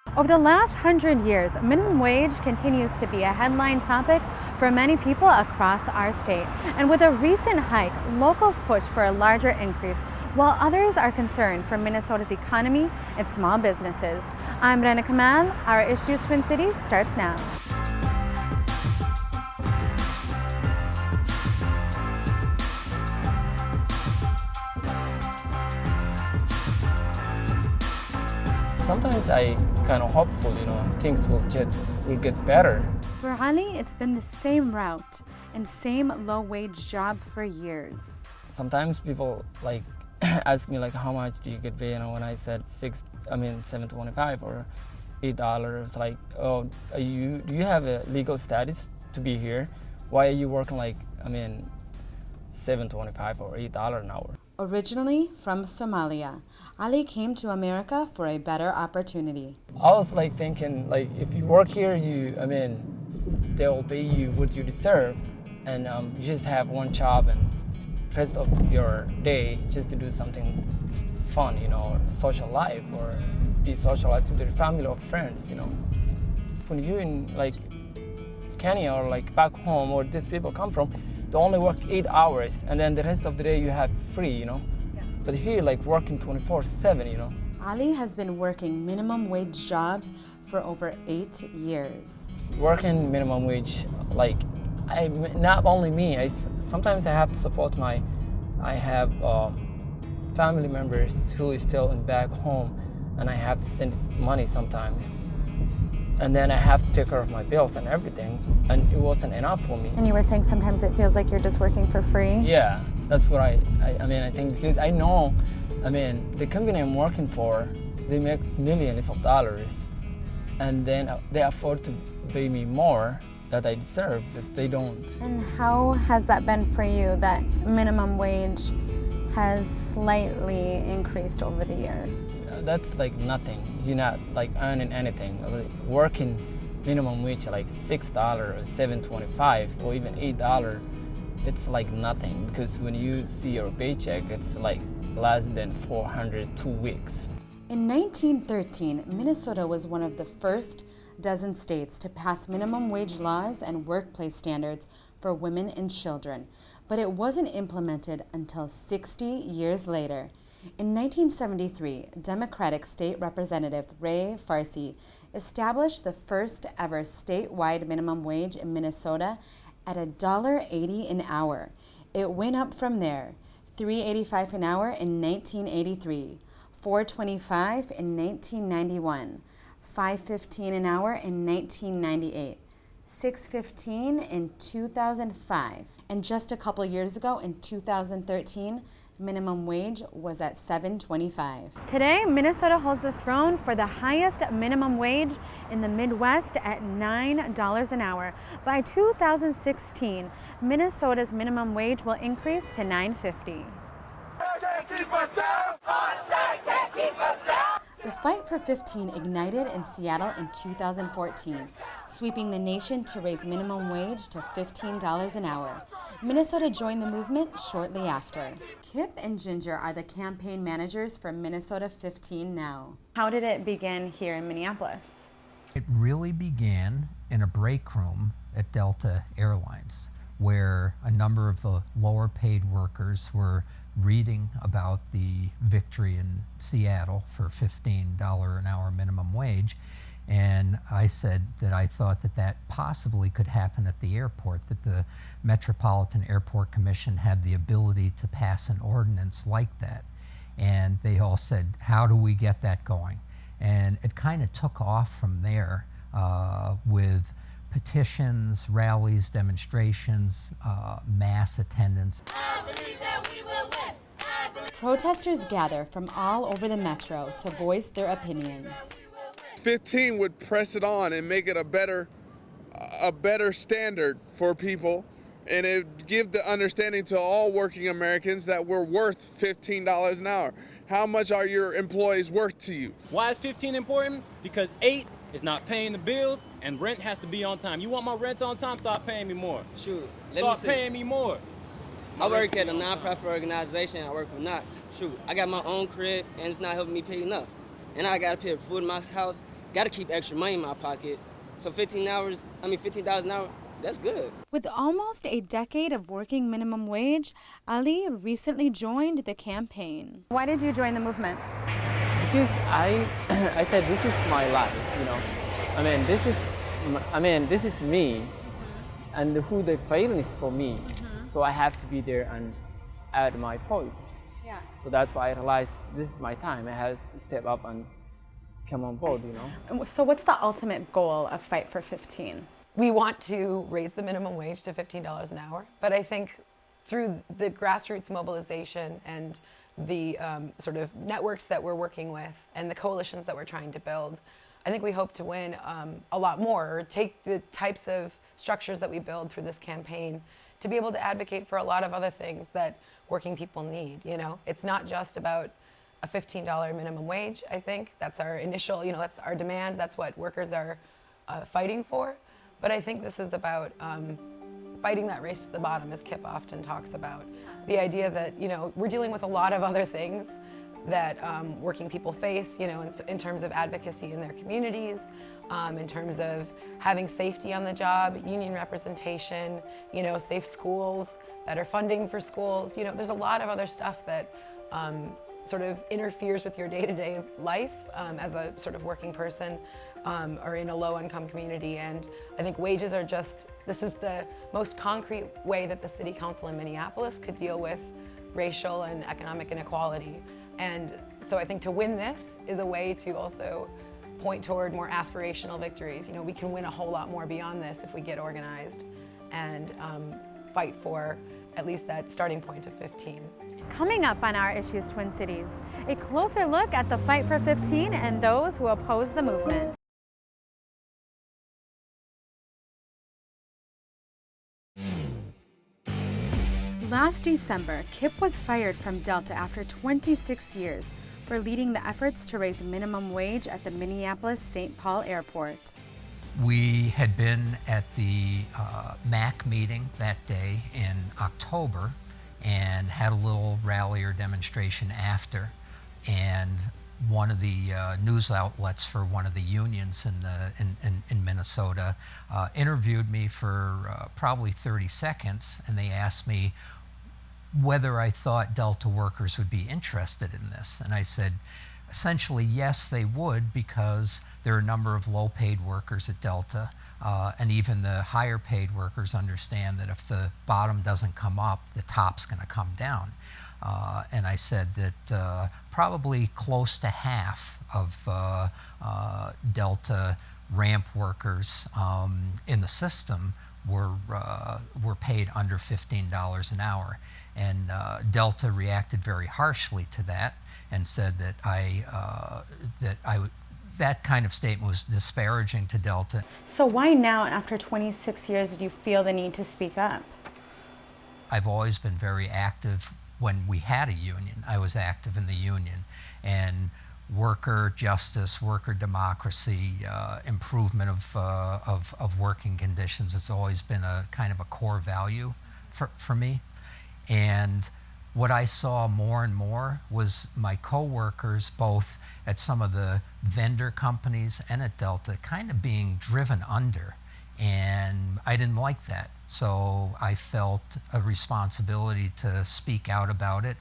Over the last 100 years, minimum wage continues to be a headline topic for many people across our state. And with a recent hike, locals push for a larger increase, while others are concerned for Minnesota's economy and small businesses. I'm Rena Kamal. Our Issues Twin Cities starts now. Sometimes I kind of hopeful, things will get better. For Ali, it's been the same route and same low-wage job for years. Sometimes people like ask me like how much do you get paid? When I said $7.25 or $8, like, oh, do you have a legal status to be here? Why are you working like $7.25 or $8 an hour? Originally from Somalia, Ali came to America for a better opportunity. I was like thinking like if you work here, they'll pay you what you deserve, and you just have one job and rest of your day just to do something fun, or social life, or be socialized with your family or friends, When you in like Kenya or like back home or these people come from, they only work 8 hours and then the rest of the day you have free, Yeah. But here like working 24/7, Ali has been working minimum wage jobs for over 8 years. Working minimum wage, like not only me, sometimes I have to support I have family members who is still in back home, and I have to send money sometimes. And then I have to take care of my bills and everything, and it wasn't enough for me. And you were saying sometimes it feels like you're just working for free? Yeah, that's what I think, because I know, the company I'm working for, they make millions of dollars, and then they afford to pay me more that I deserve, but they don't. And how has that been for you, that minimum wage has slightly increased over the years? That's like nothing. You're not like earning anything. Working minimum wage like $6 or $7.25 or even $8, it's like nothing, because when you see your paycheck, it's like less than 402 weeks. In 1913, Minnesota was one of the first dozen states to pass minimum wage laws and workplace standards for women and children, but it wasn't implemented until 60 years later. In 1973, Democratic State Representative Ray Farsi established the first ever statewide minimum wage in Minnesota at $1.80 an hour. It went up from there, $3.85 an hour in 1983, $4.25 in 1991, $5.15 an hour in 1998, $6.15 in 2005, and just a couple years ago in 2013, minimum wage was at $7.25. Today, Minnesota holds the throne for the highest minimum wage in the Midwest at $9 an hour. By 2016, Minnesota's minimum wage will increase to $9.50. The fight for 15 ignited in Seattle in 2014, sweeping the nation to raise minimum wage to $15 an hour. Minnesota joined the movement shortly after. Kip and Ginger are the campaign managers for Minnesota 15 Now. How did it begin here in Minneapolis? It really began in a break room at Delta Airlines, where a number of the lower paid workers were reading about the victory in Seattle for $15 an hour minimum wage. And I said that I thought that possibly could happen at the airport, that the Metropolitan Airport Commission had the ability to pass an ordinance like that. And they all said, how do we get that going? And it kind of took off from there with petitions, rallies, demonstrations, mass attendance. I believe that we will win. Protesters gather from all over the metro to voice their opinions. 15 would press it on and make it a better standard for people, and it would give the understanding to all working Americans that we're worth $15 an hour. How much are your employees worth to you? Why is 15 important? Because 8 is not paying the bills, and rent has to be on time. You want my rent on time? Start paying me more. Shoot, Start paying me more. I work at a non-profit organization. I work for not. Shoot, I got my own crib, and it's not helping me pay enough. And I gotta pay for food in my house, got to keep extra money in my pocket. So $15 an hour, that's good. With almost a decade of working minimum wage, Ali recently joined the campaign. Why did you join the movement? Because I said this is my life, you know. This is me, and who they failing is for me. So I have to be there and add my voice. Yeah. So that's why I realized this is my time. I have to step up and come on board, you know. So what's the ultimate goal of Fight for 15? We want to raise the minimum wage to $15 an hour, but I think through the grassroots mobilization and the sort of networks that we're working with and the coalitions that we're trying to build, I think we hope to win a lot more, or take the types of structures that we build through this campaign to be able to advocate for a lot of other things that working people need, you know? It's not just about a $15 minimum wage, I think. That's our initial, you know, that's our demand, that's what workers are fighting for. But I think this is about fighting that race to the bottom, as Kip often talks about. The idea that, you know, we're dealing with a lot of other things that working people face, you know, in terms of advocacy in their communities, in terms of having safety on the job, union representation, you know, safe schools, better funding for schools. You know, there's a lot of other stuff that sort of interferes with your day-to-day life as a sort of working person or in a low-income community. And I think wages are just, this is the most concrete way that the City Council in Minneapolis could deal with racial and economic inequality. And so I think to win this is a way to also point toward more aspirational victories. You know, we can win a whole lot more beyond this if we get organized and fight for at least that starting point of 15. Coming up on Our Issues Twin Cities, a closer look at the Fight for 15 and those who oppose the movement. Last December, Kip was fired from Delta after 26 years for leading the efforts to raise minimum wage at the Minneapolis-St. Paul Airport. We had been at the MAC meeting that day in October and had a little rally or demonstration after. And one of the news outlets for one of the unions in Minnesota interviewed me for probably 30 seconds, and they asked me whether I thought Delta workers would be interested in this. And I said, essentially, yes, they would, because there are a number of low-paid workers at Delta, and even the higher-paid workers understand that if the bottom doesn't come up, the top's going to come down. And I said that probably close to half of Delta ramp workers in the system were paid under $15 an hour. And Delta reacted very harshly to that and said that that kind of statement was disparaging to Delta. So why now, after 26 years, did you feel the need to speak up? I've always been very active. When we had a union, I was active in the union, and worker justice, worker democracy, improvement of working conditions has always been a kind of a core value for me. And what I saw more and more was my coworkers, both at some of the vendor companies and at Delta, kind of being driven under. And I didn't like that. So I felt a responsibility to speak out about it,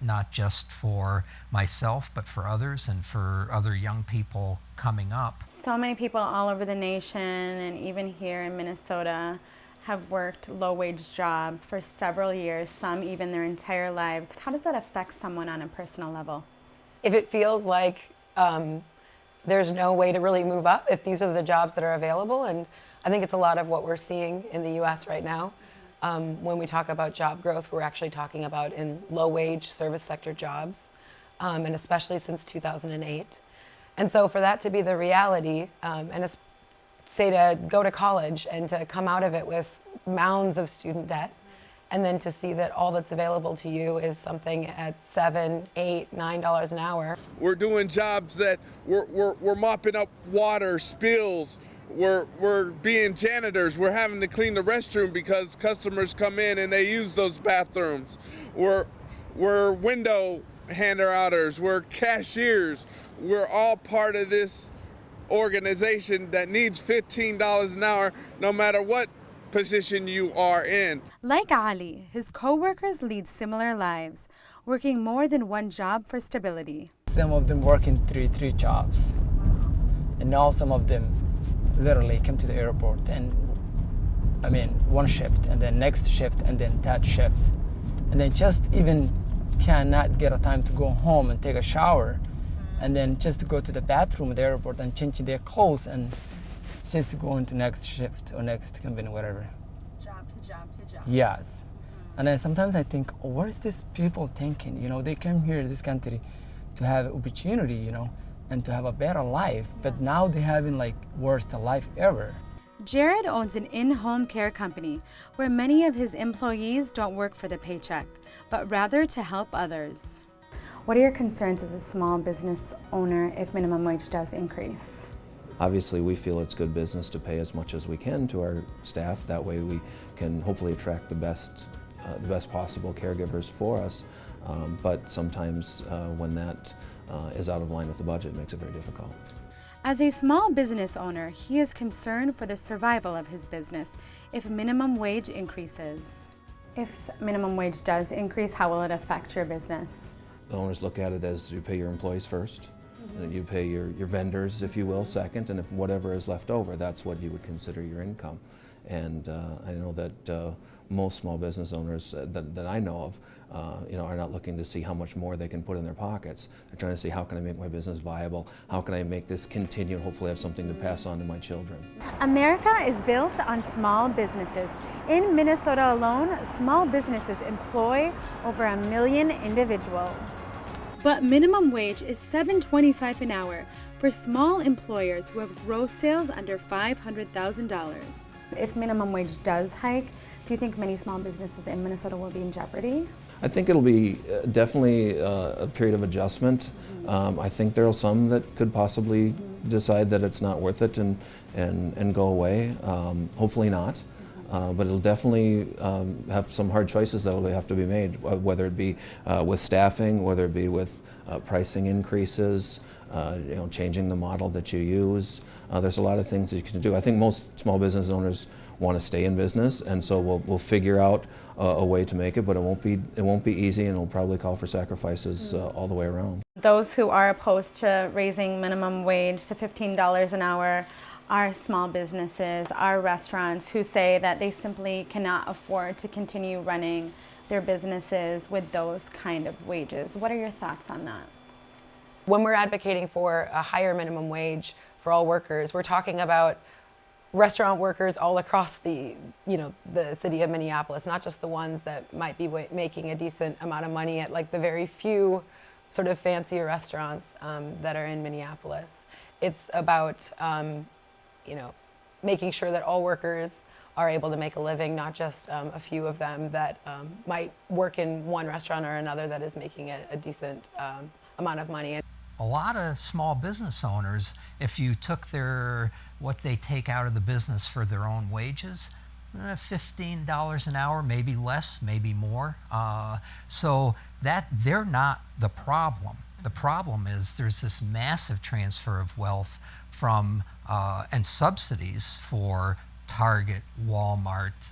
not just for myself, but for others and for other young people coming up. So many people all over the nation and even here in Minnesota have worked low-wage jobs for several years, some even their entire lives. How does that affect someone on a personal level? If it feels like there's no way to really move up, if these are the jobs that are available, and I think it's a lot of what we're seeing in the US right now. When we talk about job growth, we're actually talking about in low-wage service sector jobs, and especially since 2008. And so for that to be the reality, and say to go to college and to come out of it with mounds of student debt, and then to see that all that's available to you is something at $7, $8, $9 an hour. We're doing jobs that we're mopping up water spills. We're being janitors. We're having to clean the restroom because customers come in and they use those bathrooms. We're window hander-outers. We're cashiers. We're all part of this organization that needs $15 an hour no matter what position you are in. Like Ali, his co-workers lead similar lives, working more than one job for stability. Some of them work in three jobs. And now some of them literally come to the airport and one shift and then next shift and then that shift. And they just even cannot get a time to go home and take a shower and then just to go to the bathroom at the airport and change their clothes and just to go into next shift or next company, whatever. Job to job to job. Yes. And then sometimes I think, oh, what is this people thinking? They came here to this country to have opportunity, and to have a better life, but now they're having worst life ever. Jared owns an in-home care company where many of his employees don't work for the paycheck, but rather to help others. What are your concerns as a small business owner if minimum wage does increase? Obviously, we feel it's good business to pay as much as we can to our staff. That way we can hopefully attract the best possible caregivers for us. But sometimes when that is out of line with the budget, it makes it very difficult. As a small business owner, he is concerned for the survival of his business if minimum wage increases. If minimum wage does increase, how will it affect your business? The owners look at it as you pay your employees first, and you pay your vendors, if you will, second, and if whatever is left over, that's what you would consider your income. And I know that most small business owners that I know of, are not looking to see how much more they can put in their pockets. They're trying to see, how can I make my business viable? How can I make this continue? Hopefully, have something to pass on to my children. America is built on small businesses. In Minnesota alone, small businesses employ over 1 million individuals. But minimum wage is $7.25 an hour for small employers who have gross sales under $500,000. If minimum wage does hike, do you think many small businesses in Minnesota will be in jeopardy? I think it'll be definitely a period of adjustment. I think there are some that could possibly decide that it's not worth it and go away. Hopefully not. But it'll definitely have some hard choices that will have to be made, whether it be with staffing, whether it be with pricing increases, changing the model that you use. There's a lot of things that you can do. I think most small business owners want to stay in business, and so we'll figure out a way to make it, but it won't be easy, and it'll probably call for sacrifices all the way around. Those who are opposed to raising minimum wage to $15 an hour are small businesses, are restaurants who say that they simply cannot afford to continue running their businesses with those kind of wages. What are your thoughts on that? When we're advocating for a higher minimum wage for all workers, we're talking about restaurant workers all across the city of Minneapolis, not just the ones that might be making a decent amount of money at the very few sort of fancier restaurants that are in Minneapolis. It's about making sure that all workers are able to make a living, not just a few of them that might work in one restaurant or another that is making a decent amount of money. A lot of small business owners, if you took what they take out of the business for their own wages, $15 an hour, maybe less, maybe more. So that they're not the problem. The problem is there's this massive transfer of wealth from and subsidies for Target, Walmart,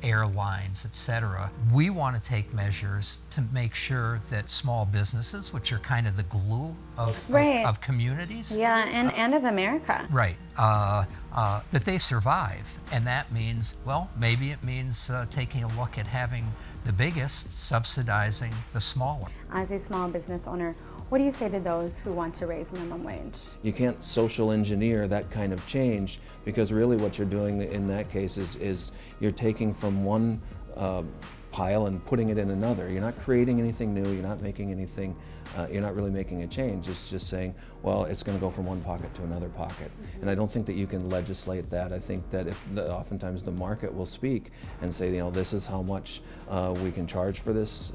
airlines, etc. We want to take measures to make sure that small businesses, which are kind of the glue of communities, and of America, right, that they survive. And that means, maybe it means taking a look at having the biggest subsidizing the smaller. As a small business owner, what do you say to those who want to raise minimum wage? You can't social engineer that kind of change, because really what you're doing in that case is you're taking from one pile and putting it in another. You're not creating anything new, you're not making anything, you're not really making a change. It's just saying, it's going to go from one pocket to another pocket. And I don't think that you can legislate that. I think that oftentimes the market will speak and say, this is how much we can charge for this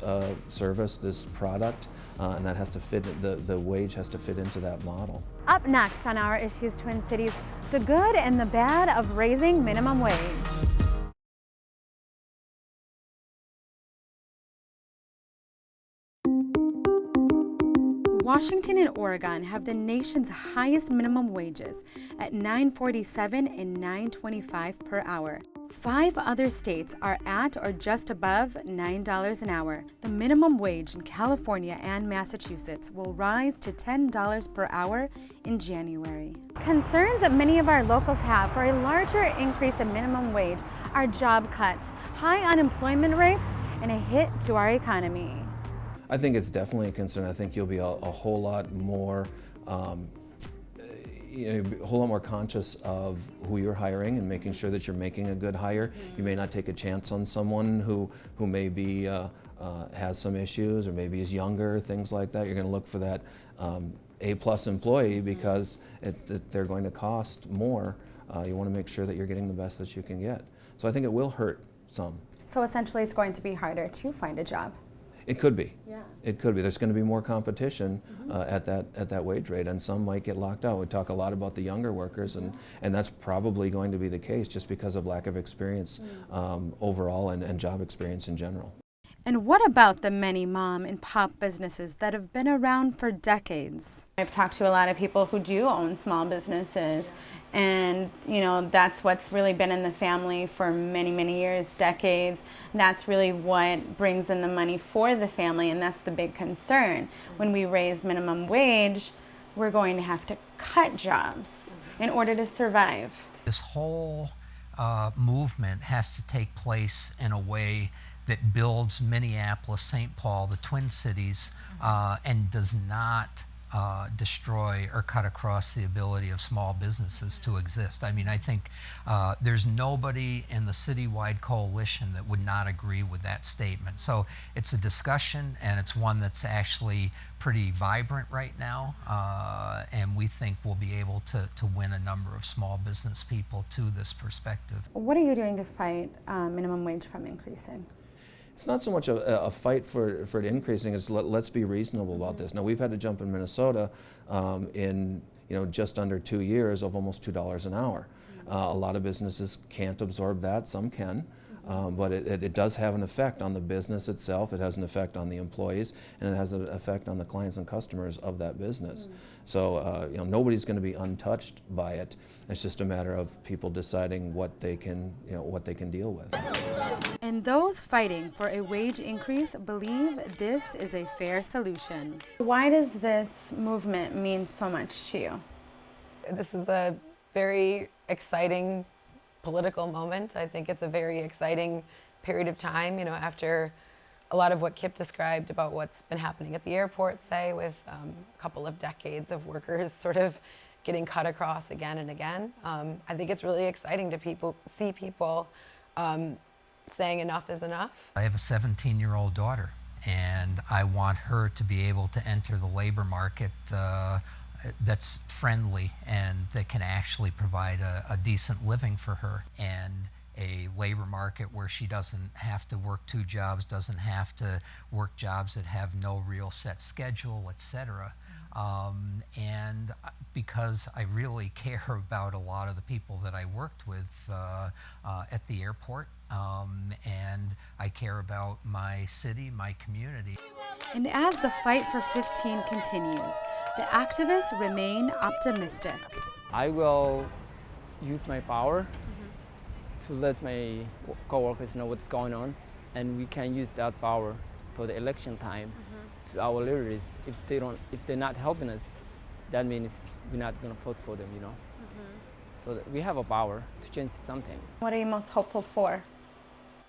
service, this product, and that has to fit, the wage has to fit into that model. Up next on Our Issues Twin Cities, the good and the bad of raising minimum wage. Washington and Oregon have the nation's highest minimum wages at $9.47 and $9.25 per hour. 5 other states are at or just above $9 an hour. The minimum wage in California and Massachusetts will rise to $10 per hour in January. Concerns that many of our locals have for a larger increase in minimum wage are job cuts, high unemployment rates, and a hit to our economy. I think it's definitely a concern. I think you'll be a whole lot more a whole lot more conscious of who you're hiring and making sure that you're making a good hire. You may not take a chance on someone who maybe has some issues or maybe is younger, things like that. You're going to look for that A-plus employee because they're going to cost more. You want to make sure that you're getting the best that you can get. So I think it will hurt some. So essentially it's going to be harder to find a job. It could be. Yeah. It could be. There's going to be more competition at that wage rate, and some might get locked out. We talk a lot about the younger workers, and that's probably going to be the case just because of lack of experience overall and job experience in general. And what about the many mom and pop businesses that have been around for decades? I've talked to a lot of people who do own small businesses, and that's what's really been in the family for many, many years, decades. That's really what brings in the money for the family, and that's the big concern. When we raise minimum wage, we're going to have to cut jobs in order to survive. This whole movement has to take place in a way that builds Minneapolis, St. Paul, the Twin Cities, and does not destroy or cut across the ability of small businesses to exist. I mean, I think there's nobody in the citywide coalition that would not agree with that statement. So it's a discussion, and it's one that's actually pretty vibrant right now, and we think we'll be able to win a number of small business people to this perspective. What are you doing to fight minimum wage from increasing? It's not so much a fight for it increasing, it's let's be reasonable about this. Now, we've had to jump in Minnesota in just under 2 years of almost $2 an hour. A lot of businesses can't absorb that, some can. But it does have an effect on the business itself, it has an effect on the employees, and it has an effect on the clients and customers of that business. So nobody's going to be untouched by it. It's just a matter of people deciding what they can deal with. And those fighting for a wage increase believe this is a fair solution. Why does this movement mean so much to you? This is a very exciting political moment. I think it's a very exciting period of time, after a lot of what Kip described about what's been happening at the airport, say, with a couple of decades of workers sort of getting cut across again and again. I think it's really exciting to see people saying enough is enough. I have a 17-year-old daughter, and I want her to be able to enter the labor market that's friendly and that can actually provide a decent living for her, and a labor market where she doesn't have to work 2 jobs, doesn't have to work jobs that have no real set schedule, etc. And because I really care about a lot of the people that I worked with at the airport, and I care about my city, my community. And as the fight for 15 continues, the activists remain optimistic. I will use my power to let my coworkers know what's going on, and we can use that power for the election time to our leaders. If they're not helping us, that means we're not going to vote for them, So that we have a power to change something. What are you most hopeful for?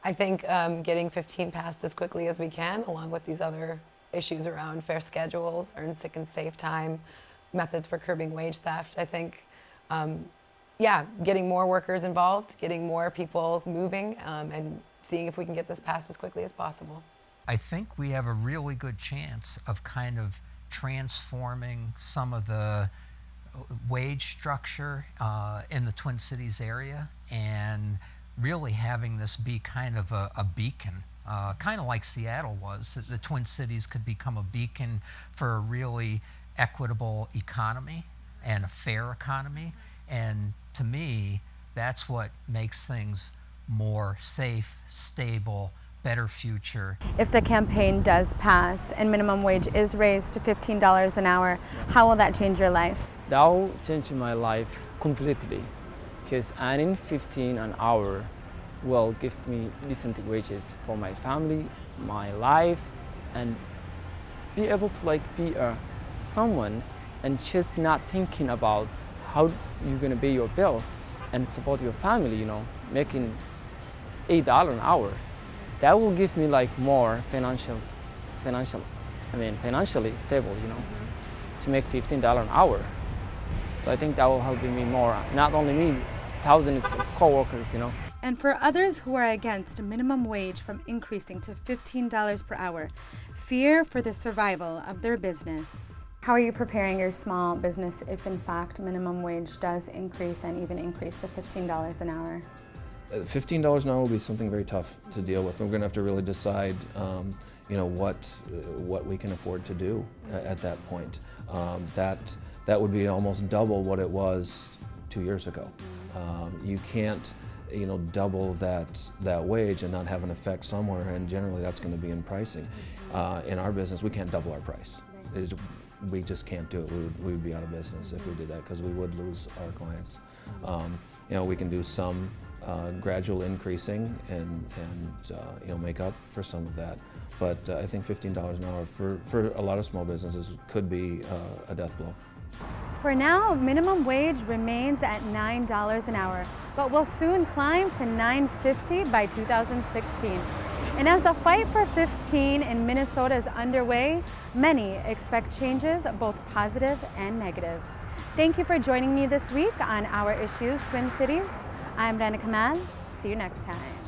I think getting 15 passed as quickly as we can, along with these other issues around fair schedules, earned sick and safe time, methods for curbing wage theft. I think, getting more workers involved, getting more people moving, and seeing if we can get this passed as quickly as possible. I think we have a really good chance of kind of transforming some of the wage structure in the Twin Cities area, and really having this be kind of a beacon, kind of like Seattle was. The Twin Cities could become a beacon for a really equitable economy and a fair economy. And to me, that's what makes things more safe, stable, better future. If the campaign does pass and minimum wage is raised to $15 an hour, how will that change your life? That will change my life completely, because earning 15 an hour will give me decent wages for my family, my life, and be able to be someone and just not thinking about how you're gonna pay your bills and support your family, making $8 an hour. That will give me more financially stable, to make $15 an hour. So I think that will help me more, not only me, thousands of co-workers, And for others who are against minimum wage from increasing to $15 per hour, fear for the survival of their business. How are you preparing your small business if in fact minimum wage does increase and even increase to $15 an hour? $15 an hour will be something very tough to deal with. We're going to have to really decide, what we can afford to do at that point. That would be almost double what it was 2 years ago. You can't, double that wage and not have an effect somewhere, and generally that's going to be in pricing. In our business, we can't double our price. We just can't do it. We would be out of business if we did that, because we would lose our clients. We can do some gradual increasing and make up for some of that. But I think $15 an hour for a lot of small businesses could be a death blow. For now, minimum wage remains at $9 an hour, but will soon climb to $9.50 by 2016. And as the fight for 15 in Minnesota is underway, many expect changes, both positive and negative. Thank you for joining me this week on Our Issues Twin Cities. I'm Rana Kamal. See you next time.